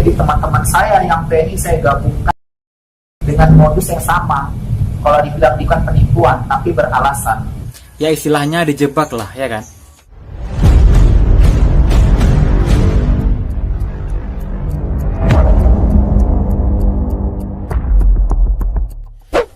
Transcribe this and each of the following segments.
Jadi teman-teman saya yang TNI saya gabungkan dengan modus yang sama. Kalau dibilang bukan penipuan, tapi beralasan. Ya istilahnya dijebak lah, ya kan?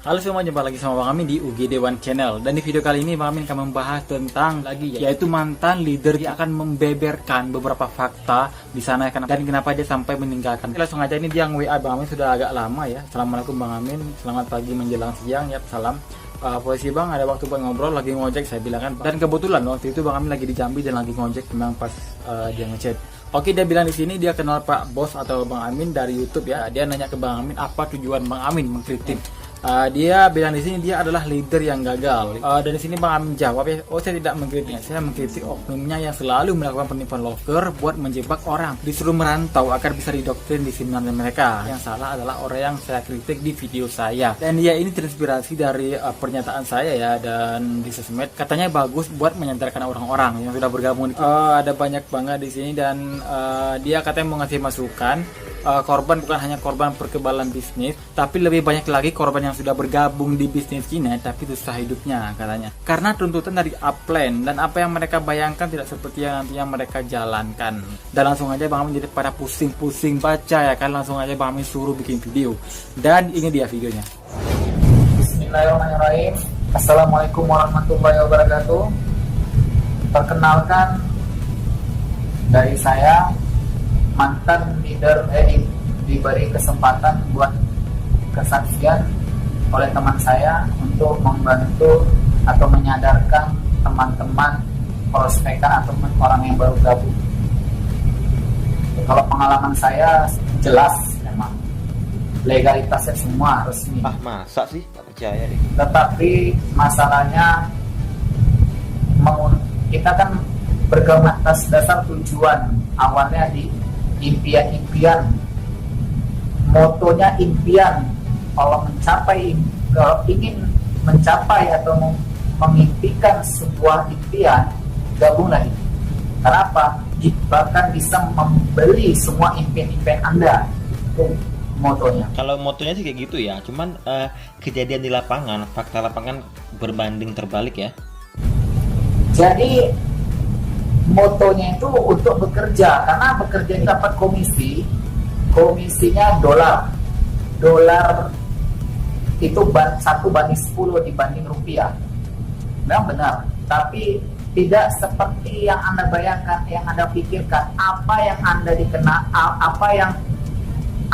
Halo semua, jumpa lagi sama Bang Amin di UGD One Channel. Dan di video kali ini Bang Amin akan membahas tentang yaitu mantan leader yang akan membeberkan beberapa fakta di sana kan, dan kenapa dia sampai meninggalkan. Langsung aja, ini dia yang WA Bang Amin sudah agak lama ya. Assalamualaikum Bang Amin, selamat pagi menjelang siang ya, salam. Posisi Bang, ada waktu buat ngobrol, lagi ngojek saya bilang kan. Dan kebetulan waktu itu Bang Amin lagi di Jambi dan lagi ngojek, memang pas dia ngechat. Oke, dia bilang di sini dia kenal Pak Bos atau Bang Amin dari YouTube ya. Dia nanya ke Bang Amin apa tujuan Bang Amin mengkritik. Dia bilang di sini dia adalah leader yang gagal. Dan di sini Bang Amin jawab ya, oh saya tidak mengkritik, saya mengkritik oknumnya yang selalu melakukan penipuan loker buat menjebak orang, disuruh merantau agar bisa didoktrin di seminar mereka. Yang salah adalah orang yang saya kritik di video saya. Dan dia ini terinspirasi dari pernyataan saya ya, dan di sosmed katanya bagus buat menyadarkan orang-orang yang sudah bergabung. Ada banyak banget di sini, dan dia katanya mau ngasih masukan. Korban bukan hanya korban perkebalan bisnis, tapi lebih banyak lagi korban yang sudah bergabung di bisnis Cina tapi susah hidupnya katanya, karena tuntutan dari upline dan apa yang mereka bayangkan tidak seperti yang nantinya mereka jalankan. Dan langsung aja Bang Amin jadi pada pusing-pusing baca ya kan, langsung aja Bang Amin suruh bikin video, dan ini dia videonya. Bismillahirrahmanirrahim. Assalamualaikum warahmatullahi wabarakatuh. Perkenalkan, dari saya, mantan leader, diberi kesempatan buat kesaksian oleh teman saya untuk membantu atau menyadarkan teman-teman prospekan atau orang yang baru gabung. Kalau pengalaman saya jelas, memang legalitasnya semua resmi. Masa sih? Gak percaya deh. Tetapi masalahnya kita kan bergabung atas dasar tujuan awalnya di impian-impian, motonya impian. Kalau ingin mencapai atau memimpikan sebuah impian, gabung lagi. Kenapa? Bahkan bisa membeli semua impian-impian Anda. Itu motonya. Kalau motonya sih kayak gitu ya, cuman kejadian di lapangan, fakta lapangan berbanding terbalik ya. Jadi motonya itu untuk bekerja, karena bekerja ini dapat komisinya dolar itu 1 banding 10 dibanding rupiah. Memang benar, tapi tidak seperti yang Anda bayangkan, yang Anda pikirkan. Apa yang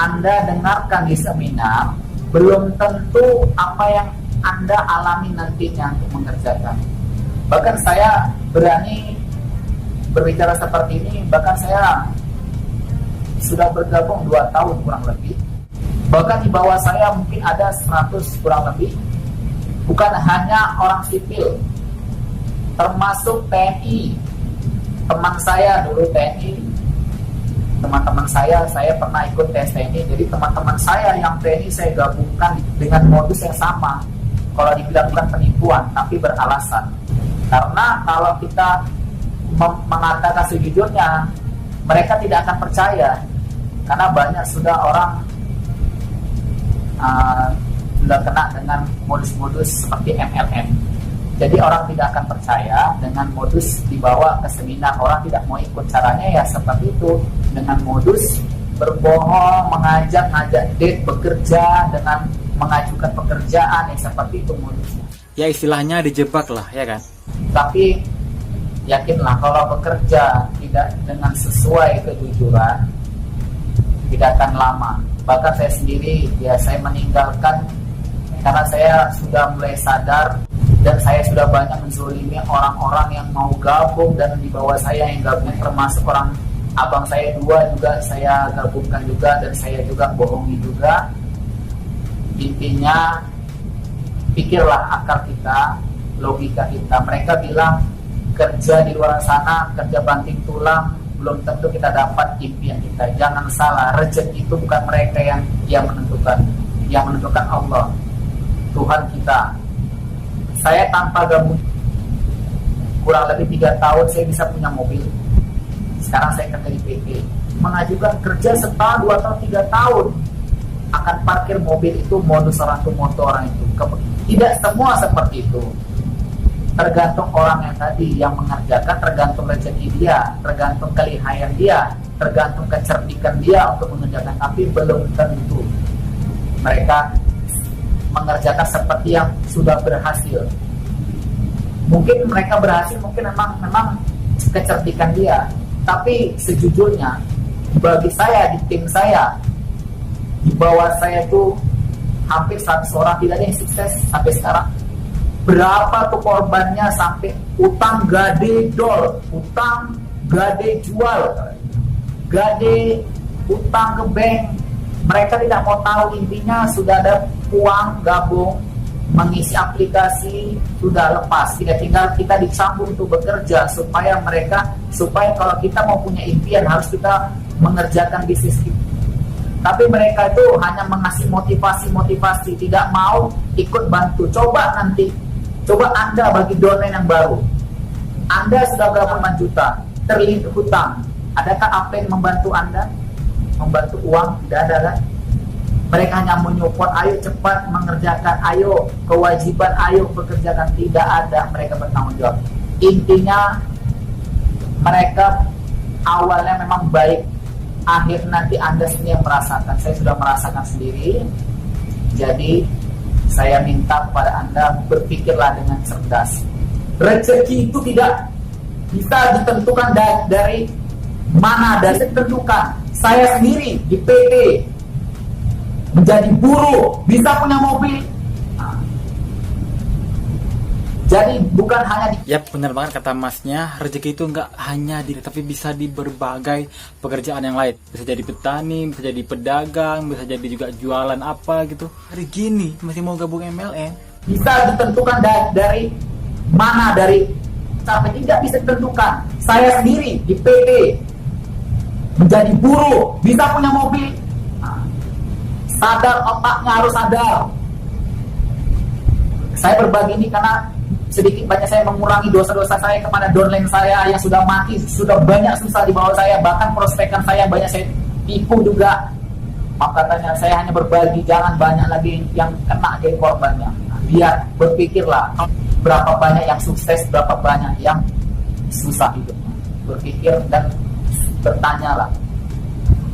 Anda dengarkan di seminar belum tentu apa yang Anda alami nantinya untuk mengerjakan. Bahkan saya berani berbicara seperti ini, bahkan saya sudah bergabung 2 tahun kurang lebih. Bahkan di bawah saya mungkin ada 100 kurang lebih. Bukan hanya orang sipil, termasuk TNI. Teman saya dulu TNI, teman-teman saya pernah ikut tes TNI. Jadi teman-teman saya yang TNI saya gabungkan dengan modus yang sama. Kalau dibilang bukan penipuan, tapi beralasan. Karena kalau kita mengatakan sejujurnya, mereka tidak akan percaya, karena banyak sudah orang sudah kena dengan modus-modus seperti MLM. Jadi orang tidak akan percaya dengan modus dibawa ke seminar, orang tidak mau ikut. Caranya ya seperti itu, dengan modus berbohong, ngajak date bekerja dengan mengajukan pekerjaan yang seperti itu modusnya. Ya istilahnya dijebak lah, ya kan? Tapi yakinlah, kalau bekerja tidak dengan sesuai kejujuran, tidak akan lama. Bahkan saya sendiri, ya saya meninggalkan karena saya sudah mulai sadar, dan saya sudah banyak menzolimi orang-orang yang mau gabung, dan di bawah saya yang gabung termasuk orang abang saya 2 juga saya gabungkan juga, dan saya juga bohongi juga. Intinya, pikirlah akal kita, logika kita. Mereka bilang kerja di luar sana, kerja banting tulang, belum tentu kita dapat impian kita. Jangan salah, rezeki itu bukan mereka yang menentukan. Yang menentukan Allah, Tuhan kita. Saya tanpa gabung kurang lebih 3 tahun saya bisa punya mobil. Sekarang saya kerja di PT. mengajukan kerja setahun, 2 tahun, 3 tahun akan parkir mobil itu modus orang itu, moto orang itu. Tidak semua seperti itu. Tergantung orang yang tadi yang mengerjakan, tergantung rezeki dia, tergantung kelihayan dia, tergantung kecerdikan dia untuk mengerjakan. Tapi belum tentu mereka mengerjakan seperti yang sudah berhasil. Mungkin mereka berhasil, mungkin memang kecerdikan dia. Tapi sejujurnya bagi saya, di tim saya, di bawah saya itu hampir 100 orang, tidak ada yang sukses sampai sekarang. Berapa tuh korbannya sampai utang gade dol, utang gade jual, gade utang ke bank. Mereka tidak mau tahu, intinya sudah ada uang gabung, mengisi aplikasi, sudah lepas. Tidak tinggal kita dicambuk untuk bekerja supaya kalau kita mau punya impian harus kita mengerjakan bisnis kita. Tapi mereka itu hanya mengasih motivasi, tidak mau ikut bantu. Coba Anda bagi domain yang baru. Anda sudah berapa juta, terlilit hutang. Adakah apa yang membantu Anda? Membantu uang? Tidak ada kan? Mereka hanya menyupport, ayo cepat mengerjakan, ayo kewajiban, ayo pekerjakan. Tidak ada mereka bertanggung jawab. Intinya mereka awalnya memang baik, akhir nanti Anda sendiri yang merasakan. Saya sudah merasakan sendiri. Jadi saya minta kepada Anda, berpikirlah dengan cerdas. Rezeki itu tidak bisa ditentukan dari mana, dari ditentukan. Saya sendiri di PT menjadi buruh, bisa punya mobil. Jadi bukan hanya di... Yap, benar banget kata masnya, rezeki itu nggak hanya tapi bisa di berbagai pekerjaan yang lain. Bisa jadi petani, bisa jadi pedagang, bisa jadi juga jualan apa gitu. Hari gini masih mau gabung MLM. Bisa ditentukan dari mana, dari sampai tidak bisa ditentukan. Saya sendiri di PT menjadi buruh, bisa punya mobil. Sadar, otaknya harus sadar. Saya berbagi ini karena sedikit banyak saya mengurangi dosa-dosa saya kepada downline saya yang sudah mati, sudah banyak susah di bawah saya, bahkan prospekan saya banyak saya tipu juga. Maka katanya saya hanya berbagi, jangan banyak lagi yang kena jadi korbannya. Biar berpikirlah berapa banyak yang sukses, berapa banyak yang susah hidupnya. Berpikir dan bertanyalah.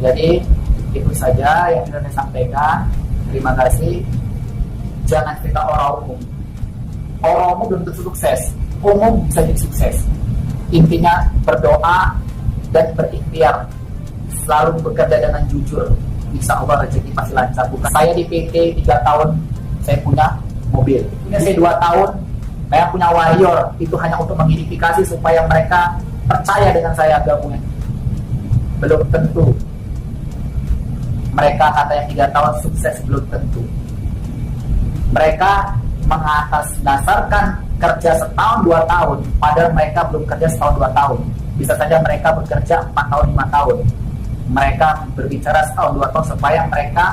Jadi itu saja yang sudah saya sampaikan. Terima kasih. Jangan cerita orang umum. Orang umum belum tentu sukses, umum bisa jadi sukses. Intinya berdoa dan berikhtiar, selalu bekerja dengan jujur. Insya Allah rezeki pasti lancar. Bukan saya di PT 3 tahun saya punya mobil, ini saya 2 tahun saya punya Warrior. Itu hanya untuk mengidentifikasi supaya mereka percaya dengan saya gabungan. Belum tentu mereka kata yang 3 tahun sukses, belum tentu. Mereka mengatasdasarkan kerja setahun 2 tahun, padahal mereka belum kerja setahun 2 tahun. Bisa saja mereka bekerja 4 tahun 5 tahun. Mereka berbicara setahun 2 tahun supaya mereka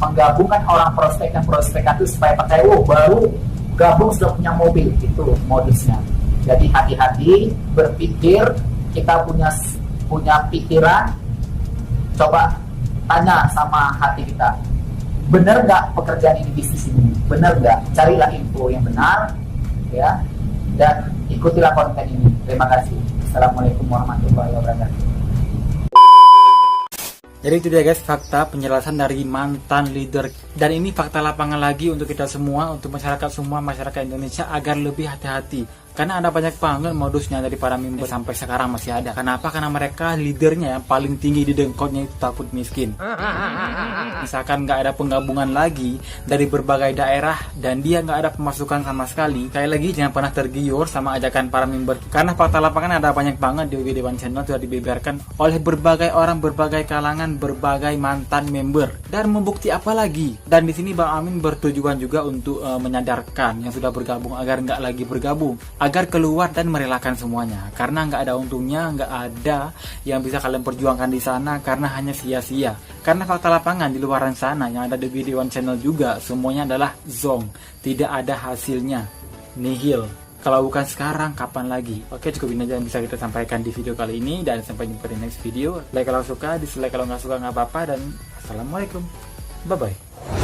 menggabungkan orang prospek itu supaya percaya, baru gabung sudah punya mobil. Itu modusnya. Jadi hati-hati berpikir. Kita punya pikiran, coba tanya sama hati kita, benar nggak pekerjaan ini, bisnis ini, benar nggak? Carilah info yang benar, ya, dan ikutilah konten ini. Terima kasih. Assalamualaikum warahmatullahi wabarakatuh. Jadi itu dia guys, fakta penjelasan dari mantan leader. Dan ini fakta lapangan lagi untuk kita semua, untuk masyarakat Indonesia agar lebih hati-hati. Karena ada banyak banget modusnya dari para member sampai sekarang masih ada. Kenapa? Karena mereka leadernya yang paling tinggi di dengkotnya itu takut miskin. Misalkan nggak ada penggabungan lagi dari berbagai daerah dan dia nggak ada pemasukan sama sekali. Kayak lagi jangan pernah tergiur sama ajakan para member. Karena fakta lapangan ada banyak banget di UGD One Channel sudah dibeberkan oleh berbagai orang, berbagai kalangan, berbagai mantan member. Dan membukti apa lagi? Dan di sini Bang Amin bertujuan juga untuk menyadarkan yang sudah bergabung agar nggak lagi bergabung, agar keluar dan merelakan semuanya. Karena nggak ada untungnya, nggak ada yang bisa kalian perjuangkan di sana karena hanya sia-sia. Karena fakta lapangan di luaran sana yang ada di UGD One Channel juga semuanya adalah zong, tidak ada hasilnya, nihil. Kalau bukan sekarang, kapan lagi? Oke, cukup ini aja yang bisa kita sampaikan di video kali ini. Dan sampai jumpa di next video. Like kalau suka, dislike kalau nggak suka nggak apa-apa. Dan assalamualaikum. Bye-bye.